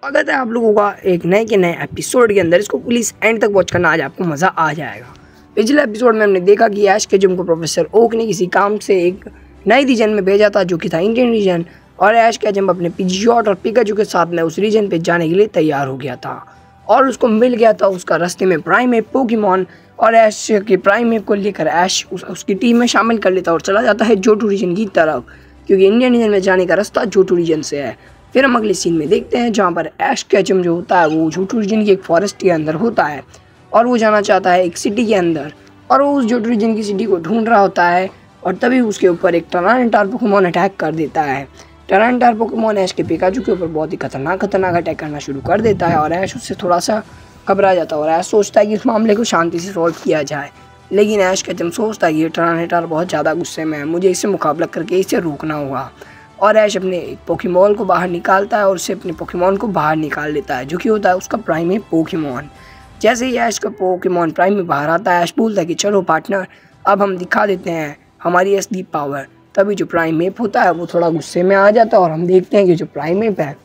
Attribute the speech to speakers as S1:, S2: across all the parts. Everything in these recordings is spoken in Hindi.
S1: स्वागत है आप लोगों का एक नए के नए एपिसोड के अंदर। इसको प्लीज़ एंड तक वॉच करना, आज आपको मज़ा आ जाएगा। पिछले एपिसोड में हमने देखा कि ऐश केचम को प्रोफेसर ओक ने किसी काम से एक नए रीजन में भेजा था जो कि था इंडियन रीजन, और ऐश केचम अपने पिजियॉट और पिकाचू के साथ में उस रीजन पे जाने के लिए तैयार हो गया था और उसको मिल गया था उसका रास्ते में प्राइमेप पोकेमॉन। और ऐश के प्राइमेप को लेकर ऐश उसकी टीम में शामिल कर लेता और चला जाता है जोटू रीजन की तरफ, क्योंकि इंडियन रीजन में जाने का रास्ता जोटू रीजन से है। फिर हम अगले सीन में देखते हैं जहाँ पर ऐश केचम जो होता है वो जोटू रीजन की एक फॉरेस्ट के अंदर होता है और वो जाना चाहता है एक सिटी के अंदर, और वो उस जोटू रीजन की सिटी को ढूंढ रहा होता है। और तभी उसके ऊपर एक टरानिटार पोकेमॉन अटैक कर देता है। टरानिटार पोकेमॉन ऐश के पिकाचू के ऊपर बहुत ही खतरनाक अटैक करना शुरू कर देता है और ऐश उससे थोड़ा सा घबरा जाता है और ऐश सोचता है कि इस मामले को शांति से सॉल्व किया जाए। लेकिन ऐश केचम सोचता है कि ये टरानिटार बहुत ज़्यादा गुस्से में है, मुझे इससे मुकाबला करके इसे रोकना होगा। और ऐश अपने पोकेमॉन को बाहर निकालता है और उससे अपने पोकेमॉन को बाहर निकाल लेता है जो कि होता है उसका प्राइमेप पोकेमॉन। जैसे ही ऐश का पोकेमॉन प्राइम में बाहर आता है, ऐश बोलता है कि चलो पार्टनर, अब हम दिखा देते हैं हमारी असली पावर। तभी जो प्राइमेप होता है वो थोड़ा गुस्से में आ जाता है और हम देखते हैं कि जो प्राइमेप है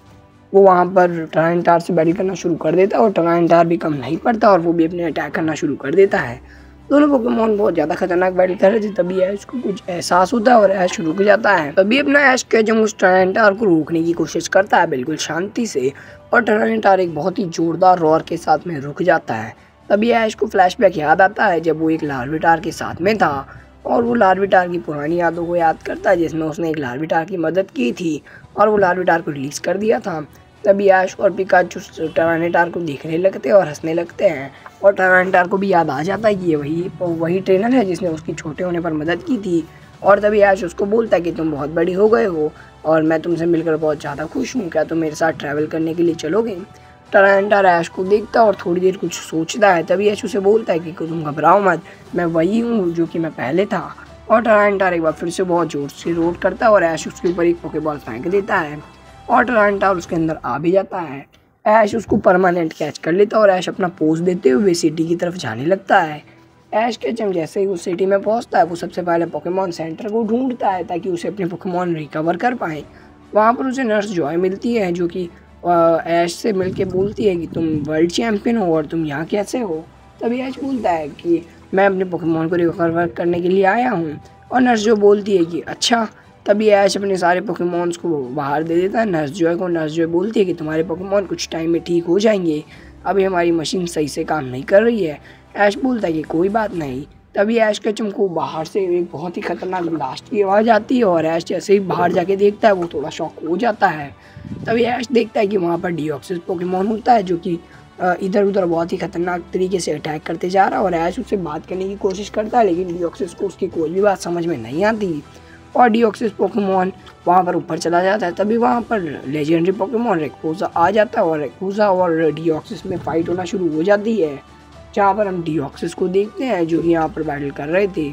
S1: वो वहाँ पर टरानिटार से बैटल करना शुरू कर देता है और टरानिटार भी कम नहीं पड़ता और वो भी अपने अटैक करना शुरू कर देता है। दोनों पोकेमॉन बहुत ज़्यादा खतरनाक बैटल कर रहे थे। तभी ऐश को कुछ एहसास होता है और ऐश रुक जाता है। तभी अपना ऐश केचम उस टरानिटार को रोकने की कोशिश करता है बिल्कुल शांति से, और टरानिटार एक बहुत ही जोरदार रॉर के साथ में रुक जाता है। तभी ऐश को फ्लैशबैक याद आता है जब वो एक लार्विटार के साथ में था और वो लार्विटार की पुरानी यादों को याद करता है जिसमें उसने एक लार्विटार की मदद की थी और वो लार्विटार को रिलीज़ कर दिया था। तभी ऐश और पिकाचू टरानिटार को देखने लगते हैं और हंसने लगते हैं, और टरानिटार को भी याद आ जाता है कि ये वही ट्रेनर है जिसने उसकी छोटे होने पर मदद की थी। और तभी ऐश उसको बोलता है कि तुम बहुत बड़ी हो गए हो और मैं तुमसे मिलकर बहुत ज़्यादा खुश हूँ, क्या तुम मेरे साथ ट्रैवल करने के लिए चलोगे। टरानिटार ऐश को देखता है और थोड़ी देर कुछ सोचता है। तभी ऐश उसे बोलता है कि तुम घबराओ मत, मैं वही हूँ जो कि मैं पहले था। और टरानिटार एक बार फिर से बहुत ज़ोर से रोड करता है और ऐश उसके ऊपर एक पोकेबॉल फेंक देता है और टरानिटार उसके अंदर आ भी जाता है। ऐश उसको परमानेंट कैच कर लेता है और ऐश अपना पोज देते हुए सिटी की तरफ जाने लगता है। ऐश केचम जैसे ही उस सिटी में पहुंचता है वो सबसे पहले पोकेमॉन सेंटर को ढूंढता है ताकि उसे अपने पोकेमॉन रिकवर कर पाए। वहाँ पर उसे नर्स जॉय मिलती है जो कि ऐश से मिलके बोलती है कि तुम वर्ल्ड चैम्पियन हो और तुम यहाँ कैसे हो। तभी ऐश बोलता है कि मैं अपने पोकेमॉन को रिकवर करने के लिए आया हूँ, और नर्स जो बोलती है कि अच्छा। तभी ऐश अपने सारे पोकेमॉन्स को बाहर दे देता है नर्स जॉय को। नर्स जॉय बोलती है कि तुम्हारे पोकेमॉन कुछ टाइम में ठीक हो जाएंगे, अभी हमारी मशीन सही से काम नहीं कर रही है। ऐश बोलता है कि कोई बात नहीं। तभी ऐश केचम को बाहर से एक बहुत ही खतरनाक ब्लास्ट की आवाज़ आती है और ऐश जैसे ही बाहर जाके देखता है वो थोड़ा शॉक हो जाता है। तभी ऐश देखता है कि वहाँ पर डिओक्सिस पोकेमॉन होता है जो कि इधर उधर बहुत ही खतरनाक तरीके से अटैक करते जा रहा है, और ऐश उससे बात करने की कोशिश करता है लेकिन डिओक्सिस को उसकी कोई भी बात समझ में नहीं आती और डिओक्सिस पोकेमॉन वहाँ पर ऊपर चला जाता है। तभी वहाँ पर लेजेंडरी पोकेमॉन रेक्वोजा आ जाता है और रेक्वोजा और डिओक्सिस में फाइट होना शुरू हो जाती है, जहाँ पर हम डिओक्सिस को देखते हैं जो कि यहाँ पर बैटल कर रहे थे।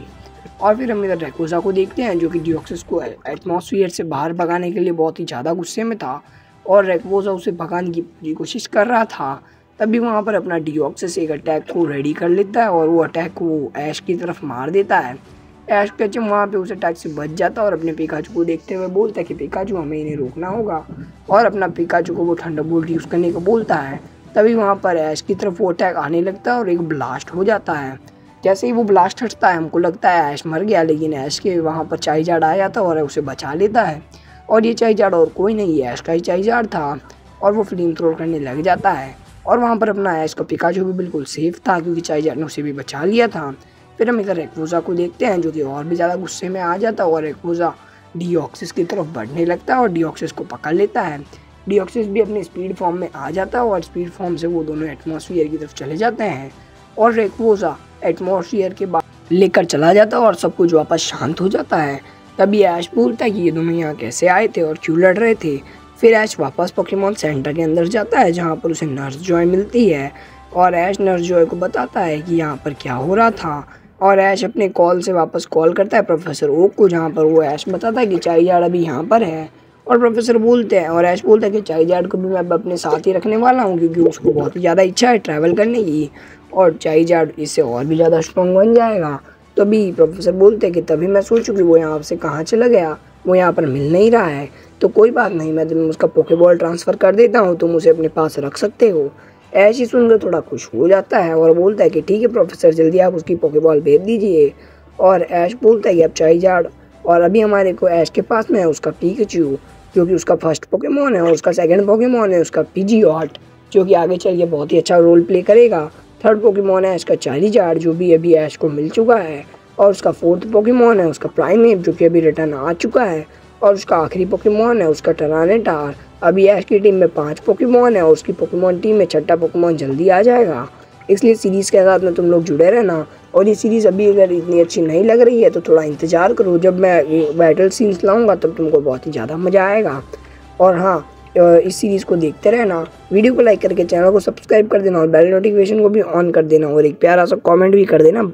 S1: और फिर हम इधर रेक्वोजा को देखते हैं जो कि डिओक्सिस को एटमॉस्फेयर से बाहर भगाने के लिए बहुत ही ज़्यादा गुस्से में था और रेक्वोजा उसे भगाने की पूरी कोशिश कर रहा था। तभी वहाँ पर अपना डिओक्सिस एक अटैक को रेडी कर लेता है और वो अटैक को ऐश की तरफ मार देता है। ऐश केचम वहाँ पे उस अटैक से बच जाता है और अपने पिकाचू को देखते हुए बोलता है कि पिकाचू हमें इन्हें रोकना होगा, और अपना पिकाचू को वो थंडरबोल्ट यूज़ करने को बोलता है। तभी वहाँ पर ऐश की तरफ वो अटैक आने लगता है और एक ब्लास्ट हो जाता है। जैसे ही वो ब्लास्ट हटता है हमको लगता है ऐश मर गया, लेकिन ऐश के वहाँ पर चाइजार्ड आ जाता है और उसे बचा लेता है। और ये चाइजार्ड और कोई नहीं है, ऐश का ही चाइजार्ड था, और वो फ्लेम थ्रोर करने लग जाता है। और वहाँ पर अपना ऐश का पिकाचू भी बिल्कुल सेफ था क्योंकि चाइजार्ड ने उसे भी बचा लिया था। फिर हम इधर रेक्वोजा को देखते हैं जो कि और भी ज़्यादा गुस्से में आ जाता है और रेक्वोजा डिओक्सिस की तरफ बढ़ने लगता है और डिओक्सिस को पकड़ लेता है। डिओक्सिस भी अपने स्पीड फॉर्म में आ जाता है और स्पीड फॉर्म से वो दोनों एटमॉस्फेयर की तरफ चले जाते हैं और रेक्वोजा एटमॉस्फेयर के बाद लेकर चला जाता है और सब कुछ वापस शांत हो जाता है। तभी ऐश बोलता है कि ये दोनों यहाँ कैसे आए थे और क्यों लड़ रहे थे। फिर ऐश वापस पोकेमॉन सेंटर के अंदर जाता है जहाँ पर उसे नर्स जॉय मिलती है और ऐश नर्स जॉय को बताता है कि यहाँ पर क्या हो रहा था, और ऐश अपने कॉल से वापस कॉल करता है प्रोफेसर ओक को, जहाँ पर वो ऐश बताता है कि चाइजार्ड अभी यहाँ पर है। और प्रोफेसर बोलते हैं और ऐश बोलता है कि चाइजार्ड को भी मैं अब अपने साथ ही रखने वाला हूँ क्योंकि उसको बहुत ही ज़्यादा इच्छा है ट्रैवल करने की और चाइजार्ड इससे और भी ज़्यादा स्ट्रॉन्ग बन जाएगा। तभी प्रोफेसर बोलते हैं कि तभी मैं सोचूं कि वो यहाँ से कहाँ चला गया, वो यहाँ पर मिल नहीं रहा है। तो कोई बात नहीं, मैं तुम्हें उसका पोकेबॉल ट्रांसफ़र कर देता हूँ, तुम उसे अपने पास रख सकते हो। ऐश ही सुनकर थोड़ा खुश हो जाता है और बोलता है कि ठीक है प्रोफेसर, जल्दी आप उसकी पोकेबॉल भेज दीजिए। और ऐश बोलता है कि अब चाइजार्ड, और अभी हमारे को ऐश के पास में है उसका पिकाचू, जो कि उसका फर्स्ट पोकेमॉन है, और उसका सेकंड पोकेमॉन है उसका पीजियोट, जो कि आगे चल के बहुत ही अच्छा रोल प्ले करेगा। थर्ड पोकेमॉन है इसका चारिजार्ड, जो भी अभी ऐश को मिल चुका है, और उसका फोर्थ पोकेमॉन है उसका प्राइमेप, जो कि अभी रिटर्न आ चुका है, और उसका आखिरी पोकेमॉन है उसका टरानेटार। अभी ऐश की टीम में 5 पोकेमॉन है और उसकी पोकेमॉन टीम में 6ठा पोकेमॉन जल्दी आ जाएगा। इसलिए सीरीज़ के साथ में तुम लोग जुड़े रहना। और ये सीरीज़ अभी अगर इतनी अच्छी नहीं लग रही है तो थोड़ा इंतज़ार करो, जब मैं बैटल सीन्स लाऊंगा तब तुमको बहुत ही ज़्यादा मज़ा आएगा। और हाँ, इस सीरीज़ को देखते रहना, वीडियो को लाइक करके चैनल को सब्सक्राइब कर देना और बेल नोटिफिकेशन को भी ऑन कर देना, और एक प्यारा सा कमेंट भी कर देना।